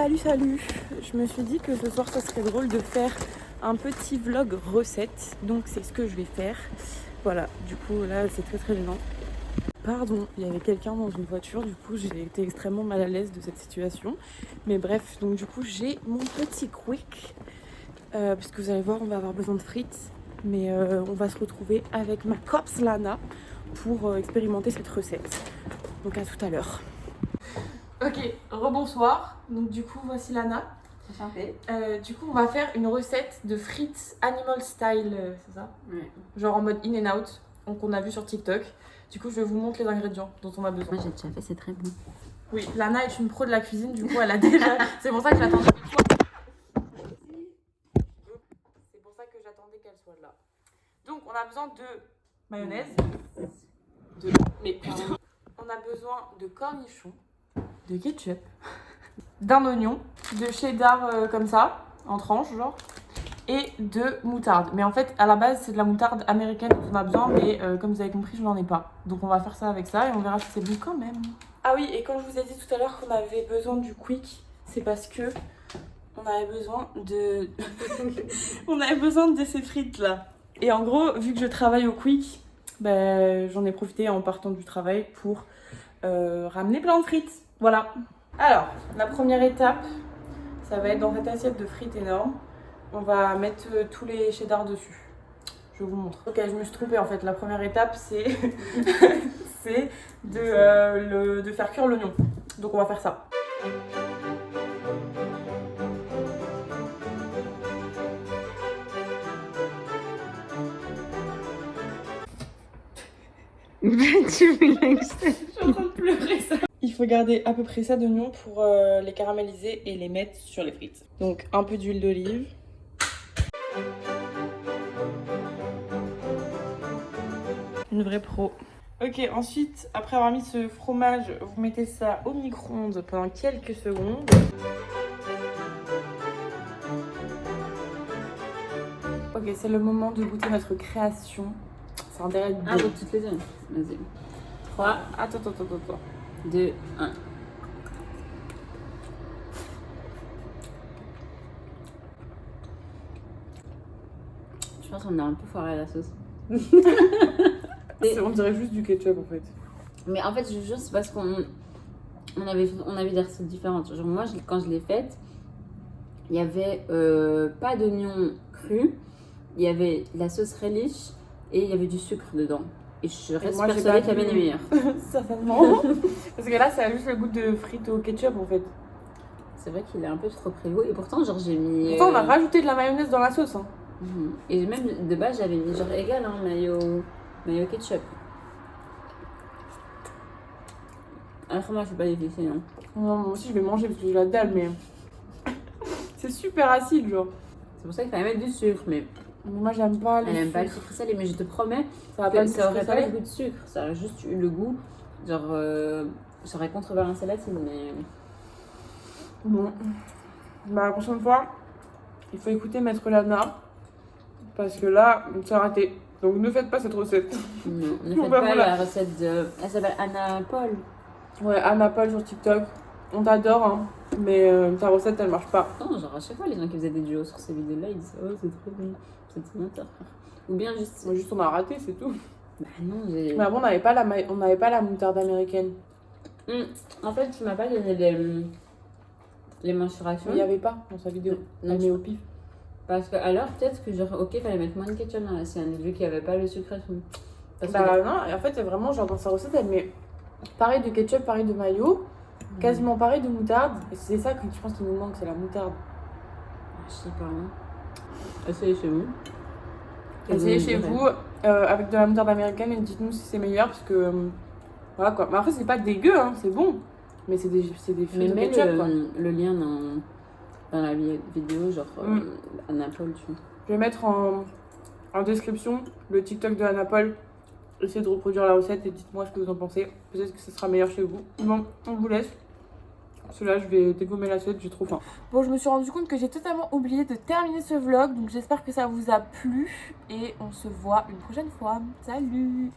Salut. Je me suis dit que ce soir ça serait drôle de faire un petit vlog recette. Donc c'est ce que je vais faire. Voilà, du coup là c'est très gênant. Pardon, il y avait quelqu'un dans une voiture, du coup j'ai été extrêmement mal à l'aise de cette situation. Mais bref, donc du coup j'ai mon petit quick. Parce que vous allez voir, on va avoir besoin de frites. Mais on va se retrouver avec ma copse Lana pour expérimenter cette recette. Donc à tout à l'heure. Ok, rebonsoir. Donc du coup voici Lana. Du coup on va faire une recette de frites animal style, c'est ça? Ouais. Genre en mode in and out, donc on a vu sur TikTok. Du coup je vais vous montrer les ingrédients dont on a besoin. Moi j'ai déjà fait, c'est très bon. Oui, Lana est une pro de la cuisine, du coup elle a déjà... C'est pour ça que j'attendais qu'elle soit là. Donc on a besoin de mayonnaise, mais putain, on a besoin de cornichons, de ketchup, d'un oignon, de cheddar comme ça, en tranches genre, et de moutarde. Mais en fait, à la base, c'est de la moutarde américaine dont on a besoin, mais comme vous avez compris, je n'en ai pas. Donc on va faire ça avec ça et on verra si c'est bon quand même. Ah oui, et quand je vous ai dit tout à l'heure qu'on avait besoin du quick, c'est parce que on avait besoin de... on avait besoin de ces frites là. Et en gros, vu que je travaille au quick, j'en ai profité en partant du travail pour ramener plein de frites. Voilà. Alors, la première étape, ça va être dans cette assiette de frites énorme. On va mettre tous les cheddar dessus. Je vous montre. Ok, je me suis trompée en fait. La première étape, c'est c'est de faire cuire l'oignon. Donc on va faire ça. Tu me Je suis en train de pleurer ça. Il faut garder à peu près ça d'oignons pour les caraméliser et les mettre sur les frites. Donc un peu d'huile d'olive. Une vraie pro. Ok, ensuite, après avoir mis ce fromage, vous mettez ça au micro-ondes pendant quelques secondes. Ok, c'est le moment de goûter notre création. C'est un délai de... Ah, donc toutes les deux. Vas-y. 3, Attends. 2, 1. Je pense qu'on a un peu foiré la sauce. On dirait juste du ketchup en fait. Mais en fait, je vous jure, c'est parce qu'on avait des recettes différentes. Genre moi, quand je l'ai faite, il n'y avait pas d'oignon cru, il y avait la sauce relish et il y avait du sucre dedans. Et je reste persuadée qu'il y avait les meilleurs. Certainement. Parce que là, ça a juste le goût de frites au ketchup en fait. C'est vrai qu'il est un peu trop prévôt et pourtant, genre j'ai mis... Pourtant, on a rajouté de la mayonnaise dans la sauce. Hein. Et même de base, j'avais mis genre égal, hein, mayo ketchup. Alors moi, je suis pas difficile. Hein. Non, moi aussi, je vais manger parce que j'ai la dalle, mais c'est super acide, genre. C'est pour ça qu'il fallait mettre du sucre, mais moi, j'aime pas le elle aime sucre. pas le sucre salé, mais je te promets ça aurait pas le goût de sucre, ça aurait juste eu le goût, genre, ça aurait contrebalancé la latine, mais... Bon, la prochaine fois, il faut écouter Maître Lana, parce que là, c'est raté. Donc ne faites pas cette recette. Non, ne faites pas la recette de... Elle s'appelle Anna Paul. Ouais, Anna Paul sur TikTok. On t'adore, hein. Mais ta recette, elle marche pas. Non, genre à chaque fois, les gens qui faisaient des duos sur ces vidéos-là, ils disent « Oh, c'est trop bien, c'est trop bien. » Ou bien juste... Moi, juste on a raté, c'est tout. Bah non, j'ai... Mais avant, on n'avait pas la moutarde américaine. En fait, tu m'as pas donné les mensurations. Il n'y avait pas dans sa vidéo. Non, Elle met au pif. Parce que alors, peut-être que genre, ok, fallait mettre moins de ketchup dans la sienne, vu qu'il n'y avait pas le sucre et tout. Parce Bah non, et en fait, c'est vraiment genre dans sa recette, elle met pareil de ketchup, pareil de mayo, quasiment pareil de moutarde. Et c'est ça que je pense qu'il nous manque, c'est la moutarde. Je sais pas. Hein. Essayez chez vous. Essayez chez vous avec de la moutarde américaine et dites-nous si c'est meilleur parce que voilà quoi. Mais après, c'est pas dégueu, hein, c'est bon. Mais c'est des frites de ketchup quoi. Le lien dans la vidéo, genre Anna Paul, tu vois. Je vais mettre en description le TikTok de Anna Paul. Essayez de reproduire la recette et dites-moi ce que vous en pensez. Peut-être que ce sera meilleur chez vous. Bon, on vous laisse. Parce que là, je vais dégommer l'assiette, j'ai trop faim. Bon, je me suis rendu compte que j'ai totalement oublié de terminer ce vlog. Donc j'espère que ça vous a plu. Et on se voit une prochaine fois. Salut!